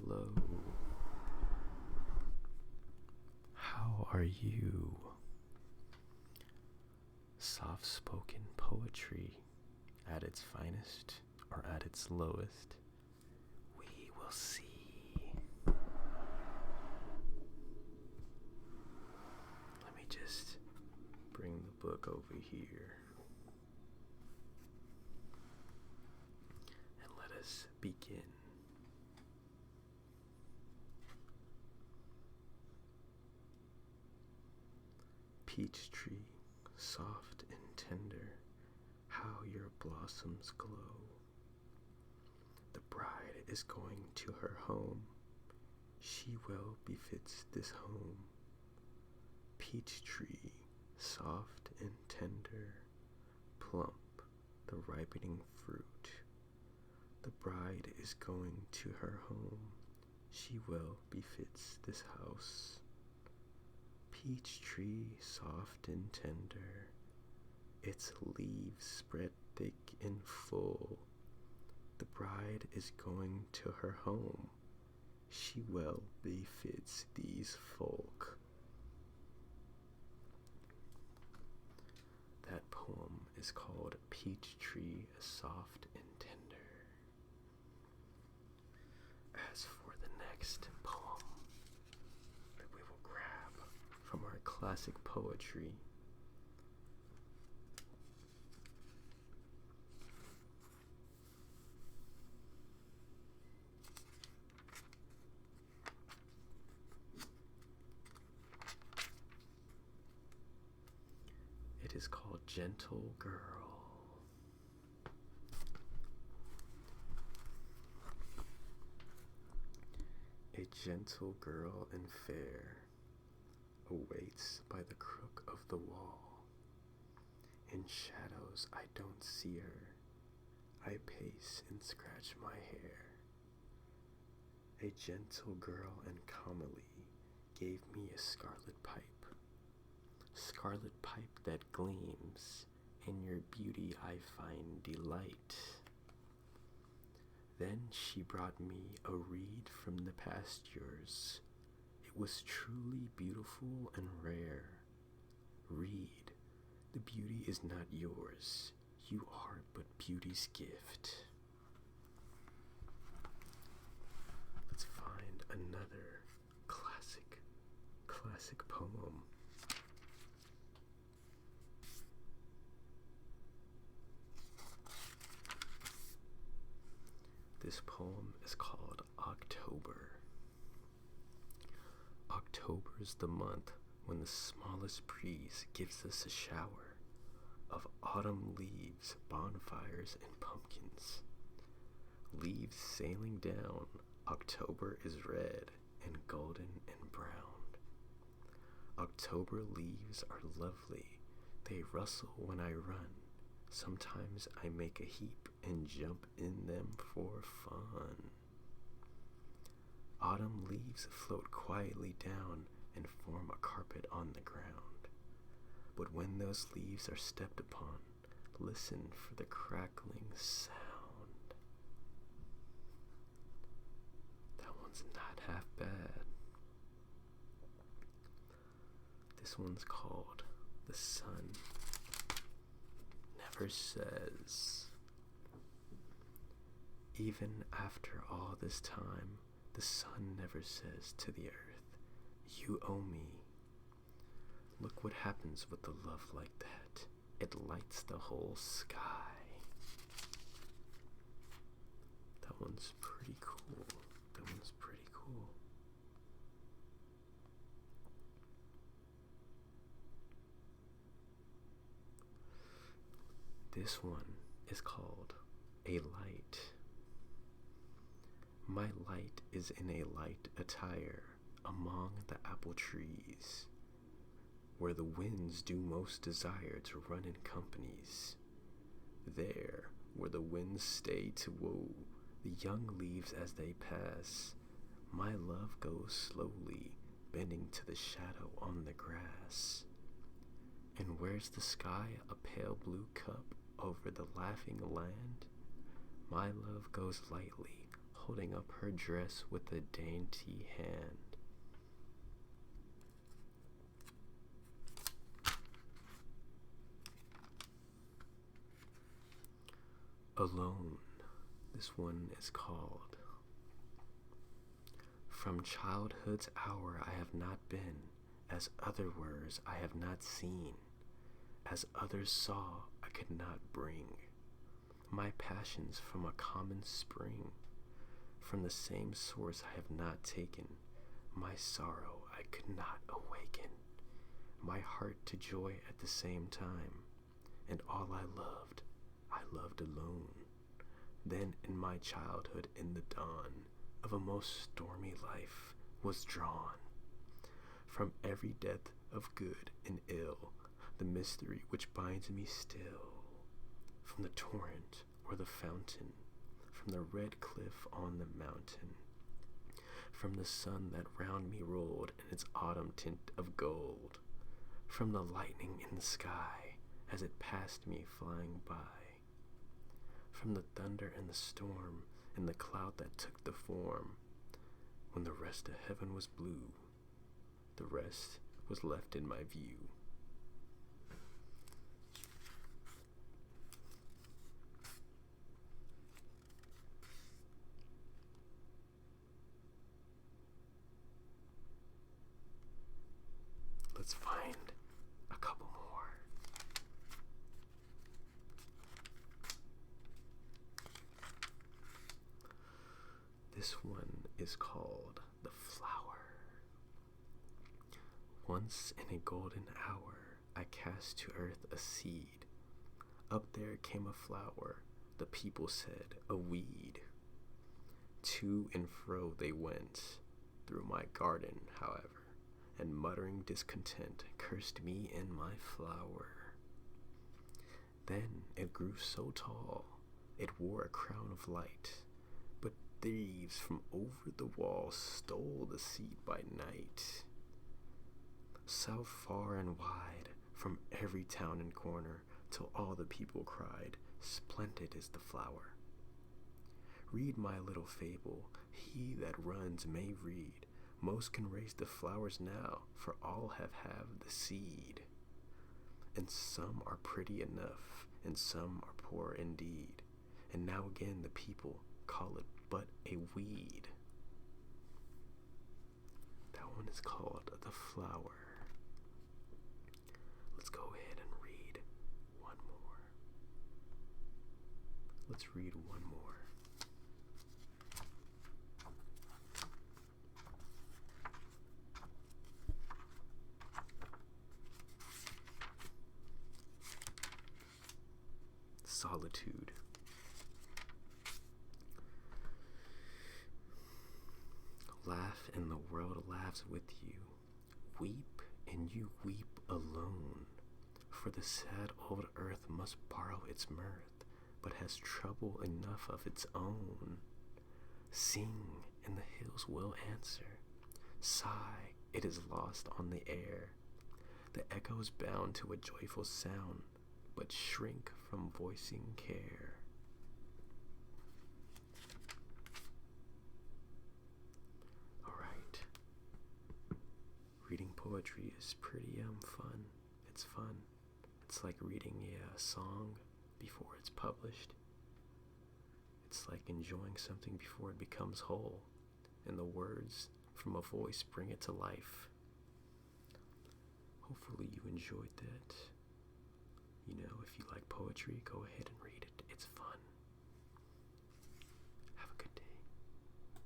hello. How are you? Soft spoken poetry at its finest or at its lowest? We will see. Let me just bring the book over here and let us begin. Peach tree, soft and tender, how your blossoms glow. The bride is going to her home, she well befits this home. Peach tree, soft and tender, plump the ripening fruit. The bride is going to her home, she well befits this house. Peach tree, soft and tender, its leaves spread thick and full. The bride is going to her home, she well befits these folk. That poem is called Peach Tree, Soft and Tender. As for the next poem that we will grab from our classic poetry, it is called Gentle Girl. A gentle girl and fair awaits by the crook of the wall. In shadows I don't see her, I pace and scratch my hair. A gentle girl and comely gave me a scarlet pipe. Scarlet pipe that gleams, in your beauty I find delight. Then she brought me a reed from the pastures. It was truly beautiful and rare. Reed, the beauty is not yours, you are but beauty's gift. Let's find another classic poem. This poem is called October. October's the month when the smallest breeze gives us a shower of autumn leaves, bonfires, and pumpkins. Leaves sailing down, October is red and golden and brown. October leaves are lovely, they rustle when I run. Sometimes I make a heap and jump in them for fun. Autumn leaves float quietly down and form a carpet on the ground. But when those leaves are stepped upon, listen for the crackling sound. That one's not half bad. This one's called The Sun Never Says. Even after all this time, the sun never says to the earth, you owe me. Look what happens with a love like that. It lights the whole sky. That one's pretty cool. This one is called A Light. My light is in a light attire among the apple trees, where the winds do most desire to run in companies. There, where the winds stay to woo the young leaves as they pass, my love goes slowly, bending to the shadow on the grass. And where's the sky a pale blue cup over the laughing land? My love goes lightly, holding up her dress with a dainty hand. Alone, this one is called. From childhood's hour I have not been, as other words I have not seen, as others saw I could not bring. My passions from a common spring, from the same source I have not taken, my sorrow I could not awaken, my heart to joy at the same time, and all I loved alone. Then in my childhood, in the dawn of a most stormy life, was drawn from every depth of good and ill, the mystery which binds me still, from the torrent or the fountain, from the red cliff on the mountain, from the sun that round me rolled in its autumn tint of gold, from the lightning in the sky as it passed me flying by, from the thunder and the storm and the cloud that took the form, when the rest of heaven was blue, the rest was left in my view. Let's find a couple more. This one is called The Flower. Once in a golden hour I cast to earth a seed. Up there came a flower, the people said, a weed. To and fro they went through my garden, however, and muttering discontent cursed me and my flower. Then it grew so tall, it wore a crown of light, but thieves from over the wall stole the seed by night. So far and wide, from every town and corner, till all the people cried, splendid is the flower. Read my little fable, he that runs may read. Most can raise the flowers now, for all have the seed. And some are pretty enough, and some are poor indeed. And now again the people call it but a weed. That one is called The Flower. Let's go ahead and read one more. Let's read one more. Solitude. Laugh and the world laughs with you. Weep and you weep alone. For the sad old earth must borrow its mirth, but has trouble enough of its own. Sing and the hills will answer. Sigh, it is lost on the air. The echoes bound to a joyful sound, but shrink from voicing care. Alright. Reading poetry is pretty fun. It's fun. It's like reading a song before it's published. It's like enjoying something before it becomes whole, and the words from a voice bring it to life. Hopefully you enjoyed that. You know, if you like poetry, go ahead and read it.